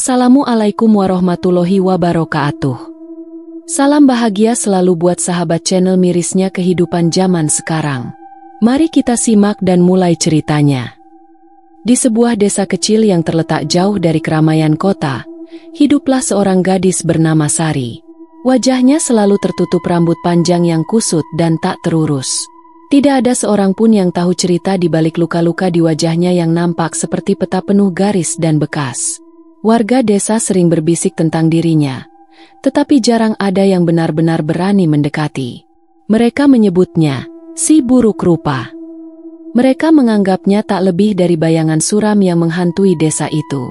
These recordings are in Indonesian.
Assalamualaikum warahmatullahi wabarakatuh. Salam bahagia selalu buat sahabat channel mirisnya kehidupan zaman sekarang. Mari kita simak dan mulai ceritanya. Di sebuah desa kecil yang terletak jauh dari keramaian kota, hiduplah seorang gadis bernama Sari. Wajahnya selalu tertutup rambut panjang yang kusut dan tak terurus. Tidak ada seorang pun yang tahu cerita di balik luka-luka di wajahnya yang nampak seperti peta penuh garis dan bekas. Warga desa sering berbisik tentang dirinya, tetapi jarang ada yang benar-benar berani mendekati. Mereka menyebutnya si buruk rupa. Mereka menganggapnya tak lebih dari bayangan suram yang menghantui desa itu.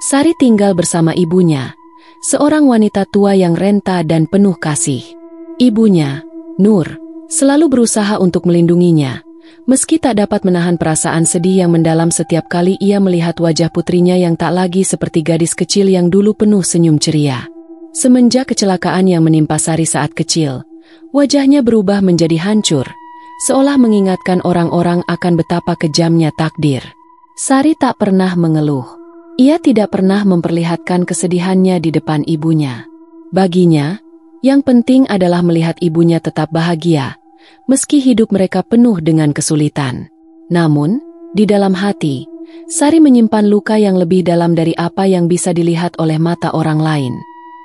Sari tinggal bersama ibunya, seorang wanita tua yang renta dan penuh kasih. Ibunya, Nur, selalu berusaha untuk melindunginya, meski tak dapat menahan perasaan sedih yang mendalam setiap kali ia melihat wajah putrinya yang tak lagi seperti gadis kecil yang dulu penuh senyum ceria. Semenjak kecelakaan yang menimpa Sari saat kecil, wajahnya berubah menjadi hancur, seolah mengingatkan orang-orang akan betapa kejamnya takdir. Sari tak pernah mengeluh. Ia tidak pernah memperlihatkan kesedihannya di depan ibunya. Baginya, yang penting adalah melihat ibunya tetap bahagia, meski hidup mereka penuh dengan kesulitan. Namun, di dalam hati, Sari menyimpan luka yang lebih dalam dari apa yang bisa dilihat oleh mata orang lain.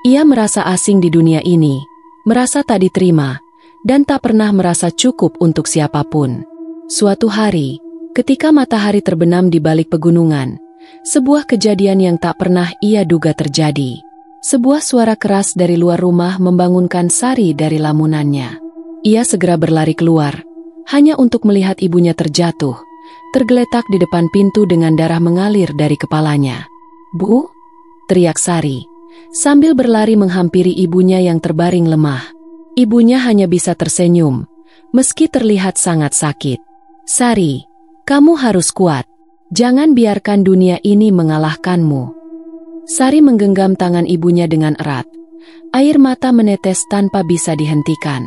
Ia merasa asing di dunia ini, merasa tak diterima, dan tak pernah merasa cukup untuk siapapun. Suatu hari, ketika matahari terbenam di balik pegunungan, sebuah kejadian yang tak pernah ia duga terjadi. Sebuah suara keras dari luar rumah membangunkan Sari dari lamunannya. Ia segera berlari keluar, hanya untuk melihat ibunya terjatuh, tergeletak di depan pintu dengan darah mengalir dari kepalanya. "Bu!" teriak Sari, sambil berlari menghampiri ibunya yang terbaring lemah. Ibunya hanya bisa tersenyum, meski terlihat sangat sakit. "Sari, kamu harus kuat. Jangan biarkan dunia ini mengalahkanmu." Sari menggenggam tangan ibunya dengan erat. Air mata menetes tanpa bisa dihentikan.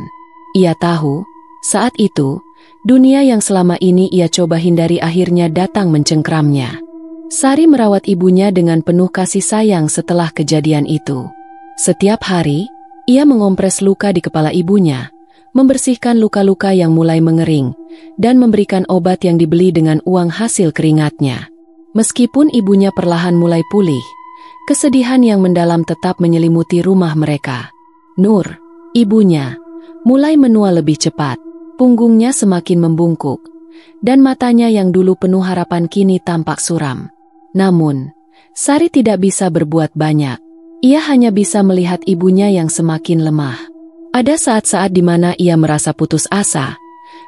Ia tahu, saat itu, dunia yang selama ini ia coba hindari akhirnya datang mencengkramnya. Sari merawat ibunya dengan penuh kasih sayang setelah kejadian itu. Setiap hari, ia mengompres luka di kepala ibunya, membersihkan luka-luka yang mulai mengering, dan memberikan obat yang dibeli dengan uang hasil keringatnya. Meskipun ibunya perlahan mulai pulih, kesedihan yang mendalam tetap menyelimuti rumah mereka. Nur, ibunya, mulai menua lebih cepat, punggungnya semakin membungkuk, dan matanya yang dulu penuh harapan kini tampak suram. Namun, Sari tidak bisa berbuat banyak. Ia hanya bisa melihat ibunya yang semakin lemah. Ada saat-saat di mana ia merasa putus asa,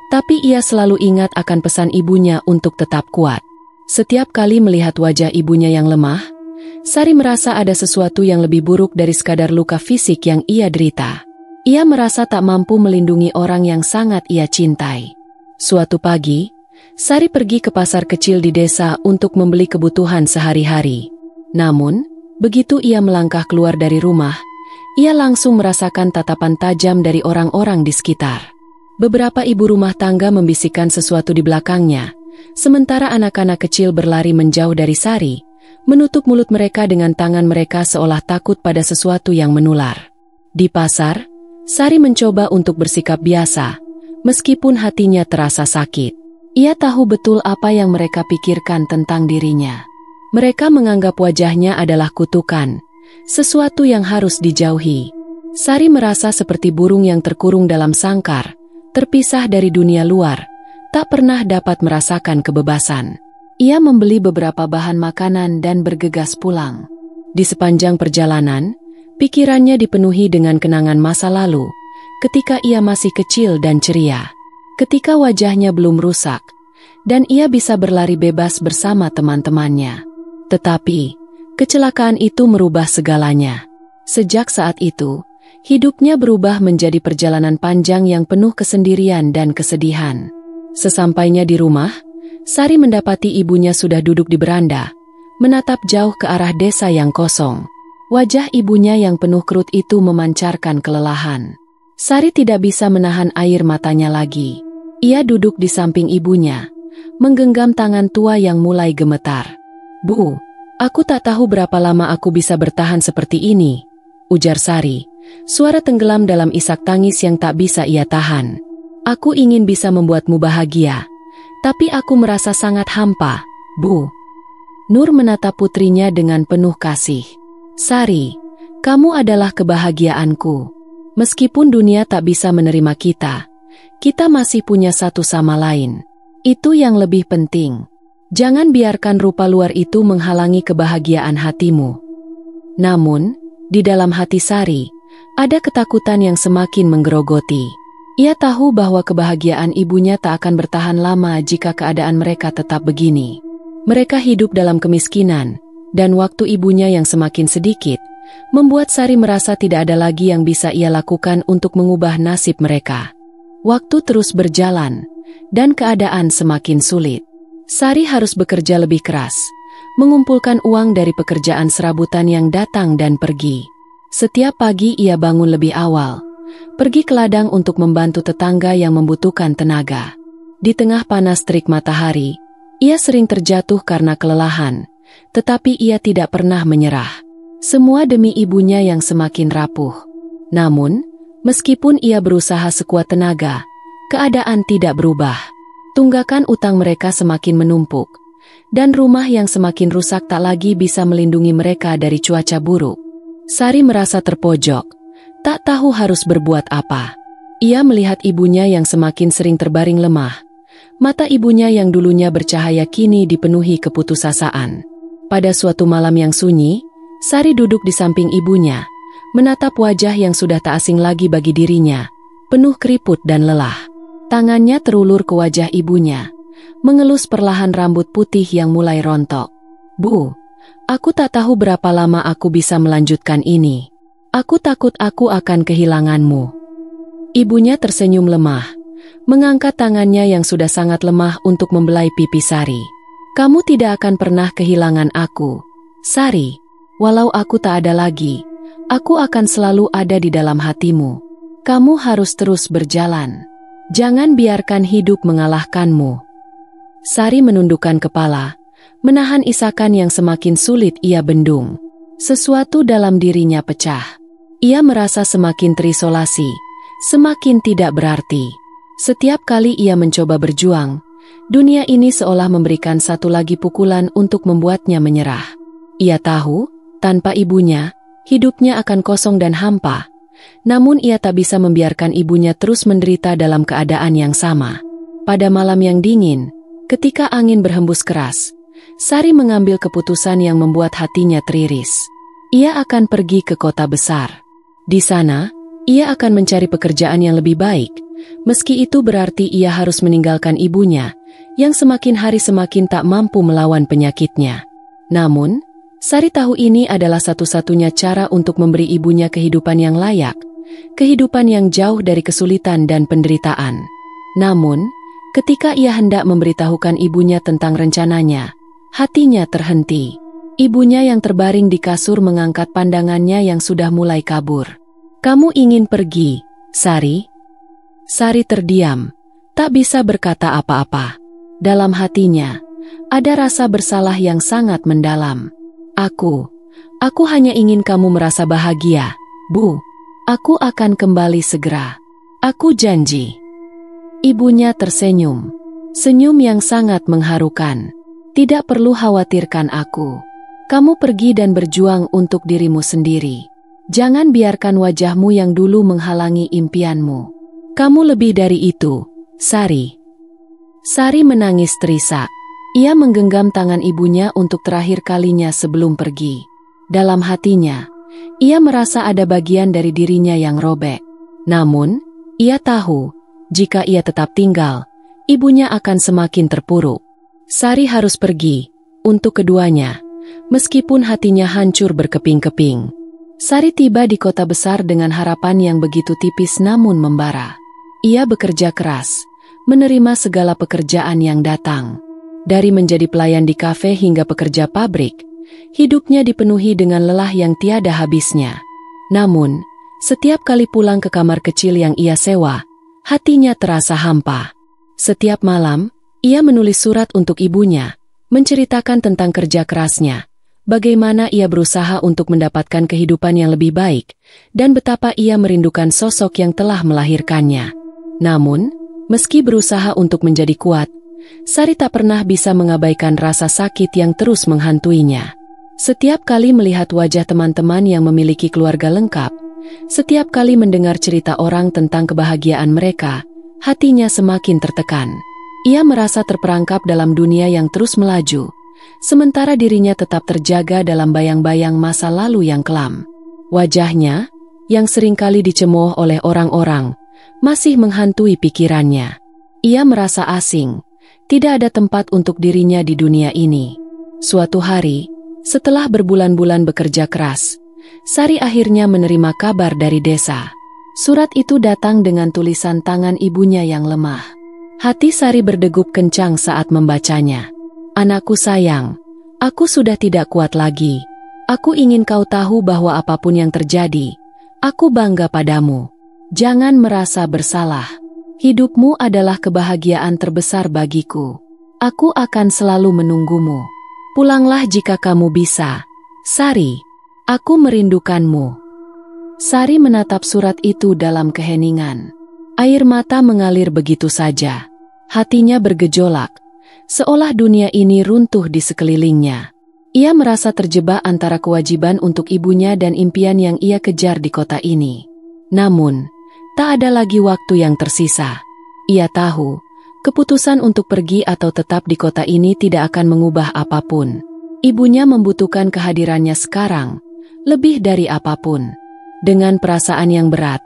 tapi ia selalu ingat akan pesan ibunya untuk tetap kuat. Setiap kali melihat wajah ibunya yang lemah, Sari merasa ada sesuatu yang lebih buruk dari sekadar luka fisik yang ia derita. Ia merasa tak mampu melindungi orang yang sangat ia cintai. Suatu pagi, Sari pergi ke pasar kecil di desa untuk membeli kebutuhan sehari-hari. Namun, begitu ia melangkah keluar dari rumah, ia langsung merasakan tatapan tajam dari orang-orang di sekitar. Beberapa ibu rumah tangga membisikkan sesuatu di belakangnya, sementara anak-anak kecil berlari menjauh dari Sari, menutup mulut mereka dengan tangan mereka seolah takut pada sesuatu yang menular. Di pasar, Sari mencoba untuk bersikap biasa, meskipun hatinya terasa sakit. Ia tahu betul apa yang mereka pikirkan tentang dirinya. Mereka menganggap wajahnya adalah kutukan, sesuatu yang harus dijauhi. Sari merasa seperti burung yang terkurung dalam sangkar, terpisah dari dunia luar, tak pernah dapat merasakan kebebasan. Ia membeli beberapa bahan makanan dan bergegas pulang. Di sepanjang perjalanan, pikirannya dipenuhi dengan kenangan masa lalu, ketika ia masih kecil dan ceria, ketika wajahnya belum rusak, dan ia bisa berlari bebas bersama teman-temannya. Tetapi, kecelakaan itu merubah segalanya. Sejak saat itu, hidupnya berubah menjadi perjalanan panjang yang penuh kesendirian dan kesedihan. Sesampainya di rumah, Sari mendapati ibunya sudah duduk di beranda, menatap jauh ke arah desa yang kosong. Wajah ibunya yang penuh kerut itu memancarkan kelelahan. Sari tidak bisa menahan air matanya lagi. Ia duduk di samping ibunya, menggenggam tangan tua yang mulai gemetar. "Bu, Aku tak tahu berapa lama aku bisa bertahan seperti ini, ujar Sari, suara tenggelam dalam isak tangis yang tak bisa ia tahan. Aku ingin bisa membuatmu bahagia, tapi aku merasa sangat hampa, Bu. Nur menatap putrinya dengan penuh kasih. Sari, kamu adalah kebahagiaanku. Meskipun dunia tak bisa menerima kita, kita masih punya satu sama lain. Itu yang lebih penting. Jangan biarkan rupa luar itu menghalangi kebahagiaan hatimu. Namun, di dalam hati Sari, ada ketakutan yang semakin menggerogoti. Ia tahu bahwa kebahagiaan ibunya tak akan bertahan lama jika keadaan mereka tetap begini. Mereka hidup dalam kemiskinan, dan waktu ibunya yang semakin sedikit, membuat Sari merasa tidak ada lagi yang bisa ia lakukan untuk mengubah nasib mereka. Waktu terus berjalan, dan keadaan semakin sulit. Sari harus bekerja lebih keras, mengumpulkan uang dari pekerjaan serabutan yang datang dan pergi. Setiap pagi ia bangun lebih awal, pergi ke ladang untuk membantu tetangga yang membutuhkan tenaga. Di tengah panas terik matahari, ia sering terjatuh karena kelelahan, tetapi ia tidak pernah menyerah. Semua demi ibunya yang semakin rapuh. Namun, meskipun ia berusaha sekuat tenaga, keadaan tidak berubah. Tunggakan utang mereka semakin menumpuk, dan rumah yang semakin rusak tak lagi bisa melindungi mereka dari cuaca buruk. Sari merasa terpojok, tak tahu harus berbuat apa. Ia melihat ibunya yang semakin sering terbaring lemah. Mata ibunya yang dulunya bercahaya kini dipenuhi keputusasaan. Pada suatu malam yang sunyi, Sari duduk di samping ibunya, menatap wajah yang sudah tak asing lagi bagi dirinya, penuh keriput dan lelah. Tangannya terulur ke wajah ibunya, mengelus perlahan rambut putih yang mulai rontok. Bu, aku tak tahu berapa lama aku bisa melanjutkan ini. Aku takut aku akan kehilanganmu. Ibunya tersenyum lemah, mengangkat tangannya yang sudah sangat lemah untuk membelai pipi Sari. Kamu tidak akan pernah kehilangan aku, Sari. Walau aku tak ada lagi, aku akan selalu ada di dalam hatimu. Kamu harus terus berjalan. Jangan biarkan hidup mengalahkanmu. Sari menundukkan kepala, menahan isakan yang semakin sulit ia bendung. Sesuatu dalam dirinya pecah. Ia merasa semakin terisolasi, semakin tidak berarti. Setiap kali ia mencoba berjuang, dunia ini seolah memberikan satu lagi pukulan untuk membuatnya menyerah. Ia tahu, tanpa ibunya, hidupnya akan kosong dan hampa. Namun ia tak bisa membiarkan ibunya terus menderita dalam keadaan yang sama. Pada malam yang dingin, ketika angin berhembus keras, Sari mengambil keputusan yang membuat hatinya teriris. Ia akan pergi ke kota besar. Di sana, ia akan mencari pekerjaan yang lebih baik, meski itu berarti ia harus meninggalkan ibunya, yang semakin hari semakin tak mampu melawan penyakitnya. Namun, Sari tahu ini adalah satu-satunya cara untuk memberi ibunya kehidupan yang layak, kehidupan yang jauh dari kesulitan dan penderitaan. Namun, ketika ia hendak memberitahukan ibunya tentang rencananya, hatinya terhenti. Ibunya yang terbaring di kasur mengangkat pandangannya yang sudah mulai kabur. Kamu ingin pergi, Sari? Sari terdiam, tak bisa berkata apa-apa. Dalam hatinya, ada rasa bersalah yang sangat mendalam. Aku hanya ingin kamu merasa bahagia, Bu. Aku akan kembali segera. Aku janji. Ibunya tersenyum. Senyum yang sangat mengharukan. Tidak perlu khawatirkan aku. Kamu pergi dan berjuang untuk dirimu sendiri. Jangan biarkan wajahmu yang dulu menghalangi impianmu. Kamu lebih dari itu, Sari. Sari menangis terisak. Ia menggenggam tangan ibunya untuk terakhir kalinya sebelum pergi. Dalam hatinya, ia merasa ada bagian dari dirinya yang robek. Namun, ia tahu, jika ia tetap tinggal, ibunya akan semakin terpuruk. Sari harus pergi, untuk keduanya, meskipun hatinya hancur berkeping-keping. Sari tiba di kota besar dengan harapan yang begitu tipis namun membara. Ia bekerja keras, menerima segala pekerjaan yang datang. Dari menjadi pelayan di kafe hingga pekerja pabrik, hidupnya dipenuhi dengan lelah yang tiada habisnya. Namun, setiap kali pulang ke kamar kecil yang ia sewa, hatinya terasa hampa. Setiap malam, ia menulis surat untuk ibunya, menceritakan tentang kerja kerasnya, bagaimana ia berusaha untuk mendapatkan kehidupan yang lebih baik, dan betapa ia merindukan sosok yang telah melahirkannya. Namun, meski berusaha untuk menjadi kuat, Sari tak pernah bisa mengabaikan rasa sakit yang terus menghantuinya. Setiap kali melihat wajah teman-teman yang memiliki keluarga lengkap, setiap kali mendengar cerita orang tentang kebahagiaan mereka, hatinya semakin tertekan. Ia merasa terperangkap dalam dunia yang terus melaju, sementara dirinya tetap terjaga dalam bayang-bayang masa lalu yang kelam. Wajahnya, yang seringkali dicemooh oleh orang-orang, masih menghantui pikirannya. Ia merasa asing, tidak ada tempat untuk dirinya di dunia ini. Suatu hari, setelah berbulan-bulan bekerja keras, Sari akhirnya menerima kabar dari desa. Surat itu datang dengan tulisan tangan ibunya yang lemah. Hati Sari berdegup kencang saat membacanya. "Anakku sayang, aku sudah tidak kuat lagi. Aku ingin kau tahu bahwa apapun yang terjadi, aku bangga padamu. Jangan merasa bersalah. Hidupmu adalah kebahagiaan terbesar bagiku. Aku akan selalu menunggumu. Pulanglah jika kamu bisa. Sari, aku merindukanmu." Sari menatap surat itu dalam keheningan. Air mata mengalir begitu saja. Hatinya bergejolak, seolah dunia ini runtuh di sekelilingnya. Ia merasa terjebak antara kewajiban untuk ibunya dan impian yang ia kejar di kota ini. Namun, tak ada lagi waktu yang tersisa. Ia tahu, keputusan untuk pergi atau tetap di kota ini tidak akan mengubah apapun. Ibunya membutuhkan kehadirannya sekarang, lebih dari apapun. Dengan perasaan yang berat,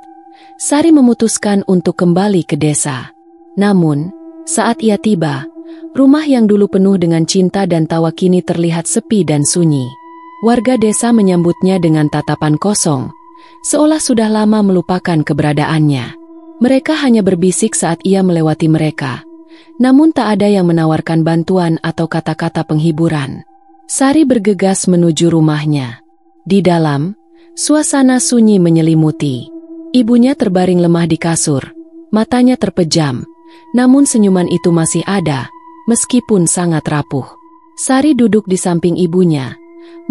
Sari memutuskan untuk kembali ke desa. Namun, saat ia tiba, rumah yang dulu penuh dengan cinta dan tawa kini terlihat sepi dan sunyi. Warga desa menyambutnya dengan tatapan kosong, seolah sudah lama melupakan keberadaannya. Mereka hanya berbisik saat ia melewati mereka, namun tak ada yang menawarkan bantuan atau kata-kata penghiburan. Sari bergegas menuju rumahnya. Di dalam, suasana sunyi menyelimuti. Ibunya terbaring lemah di kasur, matanya terpejam, namun senyuman itu masih ada, meskipun sangat rapuh. Sari duduk di samping ibunya,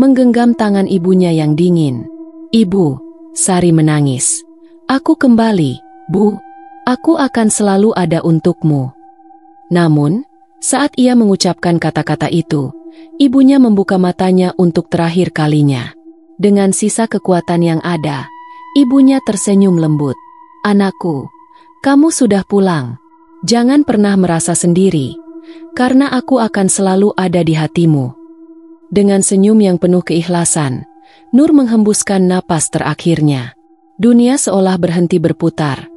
menggenggam tangan ibunya yang dingin. "Ibu," Sari menangis. "Aku kembali, Bu. Aku akan selalu ada untukmu." Namun, saat ia mengucapkan kata-kata itu, ibunya membuka matanya untuk terakhir kalinya. Dengan sisa kekuatan yang ada, ibunya tersenyum lembut. "Anakku, kamu sudah pulang. Jangan pernah merasa sendiri, karena aku akan selalu ada di hatimu." Dengan senyum yang penuh keikhlasan, Nur menghembuskan napas terakhirnya. Dunia seolah berhenti berputar,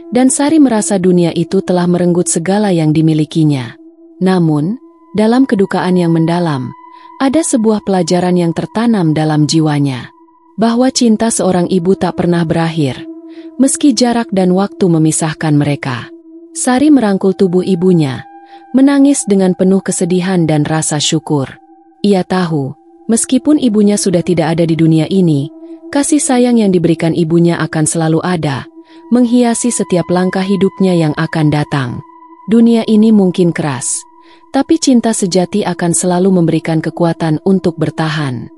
dan Sari merasa dunia itu telah merenggut segala yang dimilikinya. Namun, dalam kedukaan yang mendalam, ada sebuah pelajaran yang tertanam dalam jiwanya, bahwa cinta seorang ibu tak pernah berakhir, meski jarak dan waktu memisahkan mereka. Sari merangkul tubuh ibunya, menangis dengan penuh kesedihan dan rasa syukur. Ia tahu, meskipun ibunya sudah tidak ada di dunia ini, kasih sayang yang diberikan ibunya akan selalu ada, menghiasi setiap langkah hidupnya yang akan datang. Dunia ini mungkin keras, tapi cinta sejati akan selalu memberikan kekuatan untuk bertahan.